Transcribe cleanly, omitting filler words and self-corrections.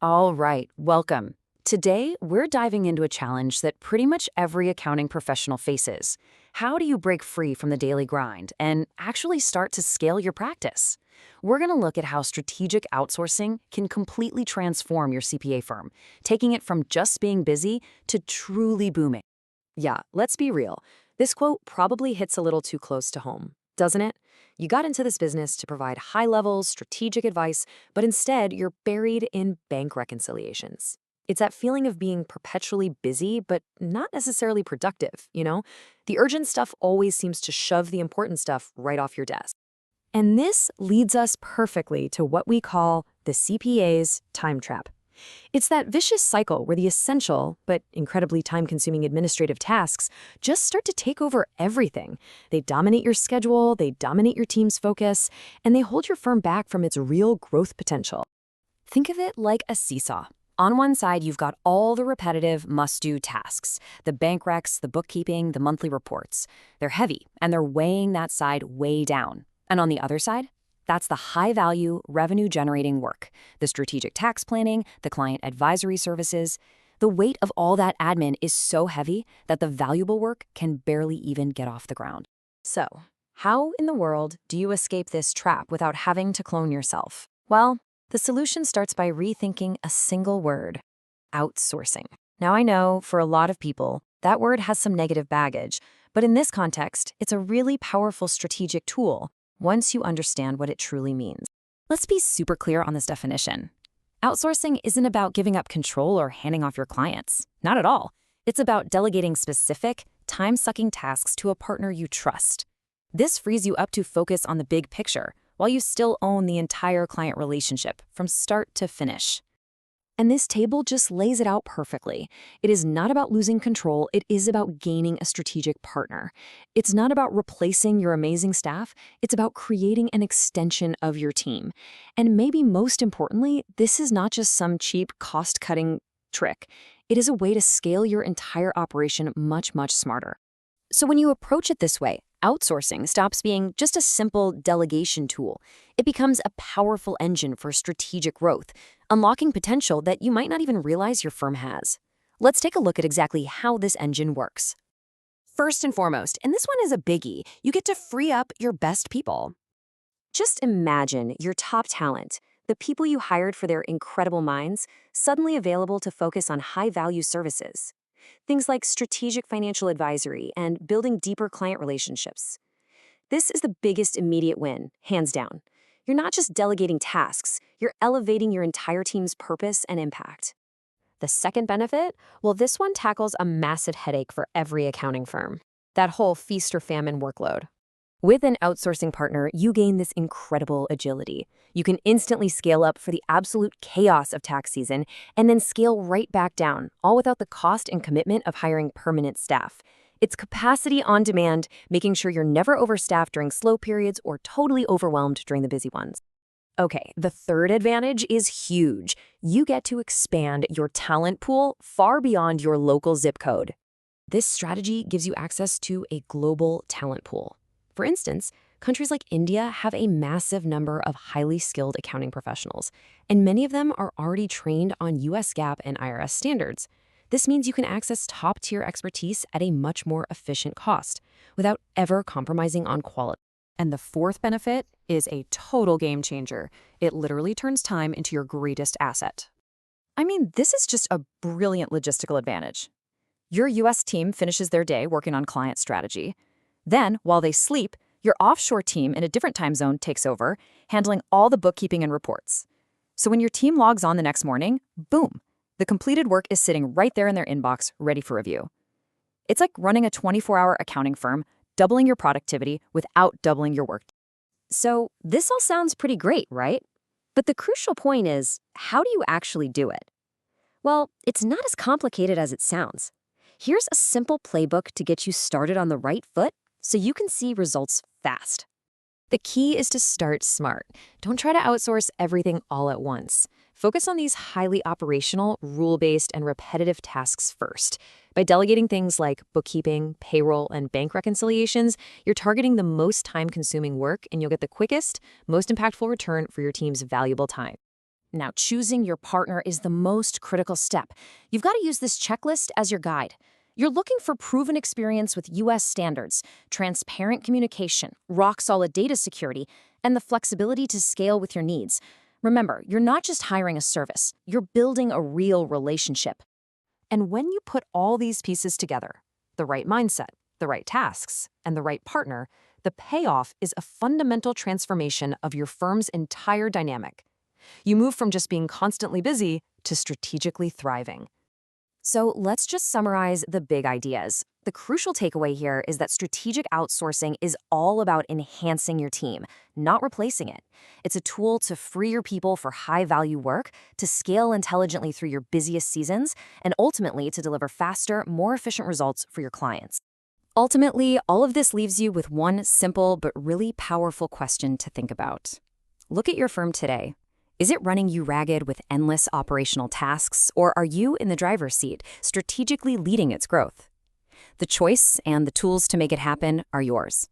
All right, welcome. Today, we're diving into a challenge that pretty much every accounting professional faces. How do you break free from the daily grind and actually start to scale your practice? We're going to look at how strategic outsourcing can completely transform your CPA firm, taking it from just being busy to truly booming. Yeah, let's be real. This quote probably hits a little too close to home, doesn't it? You got into this business to provide high-level, strategic advice, but instead you're buried in bank reconciliations. It's that feeling of being perpetually busy, but not necessarily productive, you know? The urgent stuff always seems to shove the important stuff right off your desk. And this leads us perfectly to what we call the CPA's time trap. It's that vicious cycle where the essential, but incredibly time-consuming administrative tasks just start to take over everything. They dominate your schedule, they dominate your team's focus, and they hold your firm back from its real growth potential. Think of it like a seesaw. On one side, you've got all the repetitive, must-do tasks, the bank recs, the bookkeeping, the monthly reports. They're heavy, and they're weighing that side way down. And on the other side, that's the high-value, revenue-generating work, the strategic tax planning, the client advisory services. The weight of all that admin is so heavy that the valuable work can barely even get off the ground. So, how in the world do you escape this trap without having to clone yourself? Well, the solution starts by rethinking a single word: outsourcing. Now, I know for a lot of people, that word has some negative baggage, but in this context, it's a really powerful strategic tool once you understand what it truly means. Let's be super clear on this definition. Outsourcing isn't about giving up control or handing off your clients. Not at all. It's about delegating specific, time-sucking tasks to a partner you trust. This frees you up to focus on the big picture, while you still own the entire client relationship from start to finish. And this table just lays it out perfectly. It is not about losing control, it is about gaining a strategic partner. It's not about replacing your amazing staff, it's about creating an extension of your team. And maybe most importantly, this is not just some cheap cost-cutting trick. It is a way to scale your entire operation much, much smarter. So when you approach it this way, outsourcing stops being just a simple delegation tool. It becomes a powerful engine for strategic growth, unlocking potential that you might not even realize your firm has. Let's take a look at exactly how this engine works. First and foremost, and this one is a biggie, you get to free up your best people. Just imagine your top talent, the people you hired for their incredible minds, suddenly available to focus on high-value services. Things like strategic financial advisory and building deeper client relationships. This is the biggest immediate win, hands down. You're not just delegating tasks, you're elevating your entire team's purpose and impact. The second benefit? Well, this one tackles a massive headache for every accounting firm: that whole feast or famine workload. With an outsourcing partner, you gain this incredible agility. You can instantly scale up for the absolute chaos of tax season and then scale right back down, all without the cost and commitment of hiring permanent staff. It's capacity on demand, making sure you're never overstaffed during slow periods or totally overwhelmed during the busy ones. Okay, the third advantage is huge. You get to expand your talent pool far beyond your local zip code. This strategy gives you access to a global talent pool. For instance, countries like India have a massive number of highly skilled accounting professionals, and many of them are already trained on US GAAP and IRS standards. This means you can access top-tier expertise at a much more efficient cost, without ever compromising on quality. And the fourth benefit is a total game changer. It literally turns time into your greatest asset. I mean, this is just a brilliant logistical advantage. Your US team finishes their day working on client strategy. Then, while they sleep, your offshore team in a different time zone takes over, handling all the bookkeeping and reports. So when your team logs on the next morning, boom, the completed work is sitting right there in their inbox, ready for review. It's like running a 24-hour accounting firm, doubling your productivity without doubling your work. So this all sounds pretty great, right? But the crucial point is, how do you actually do it? Well, it's not as complicated as it sounds. Here's a simple playbook to get you started on the right foot so you can see results fast. The key is to start smart. Don't try to outsource everything all at once. Focus on these highly operational, rule-based, and repetitive tasks first. By delegating things like bookkeeping, payroll, and bank reconciliations, you're targeting the most time-consuming work, and you'll get the quickest, most impactful return for your team's valuable time. Now, choosing your partner is the most critical step. You've got to use this checklist as your guide. You're looking for proven experience with U.S. standards, transparent communication, rock-solid data security, and the flexibility to scale with your needs. Remember, you're not just hiring a service, you're building a real relationship. And when you put all these pieces together, the right mindset, the right tasks, and the right partner, the payoff is a fundamental transformation of your firm's entire dynamic. You move from just being constantly busy to strategically thriving. So let's just summarize the big ideas. The crucial takeaway here is that strategic outsourcing is all about enhancing your team, not replacing it. It's a tool to free your people for high-value work, to scale intelligently through your busiest seasons, and ultimately to deliver faster, more efficient results for your clients. Ultimately, all of this leaves you with one simple but really powerful question to think about. Look at your firm today. Is it running you ragged with endless operational tasks, or are you in the driver's seat, strategically leading its growth? The choice and the tools to make it happen are yours.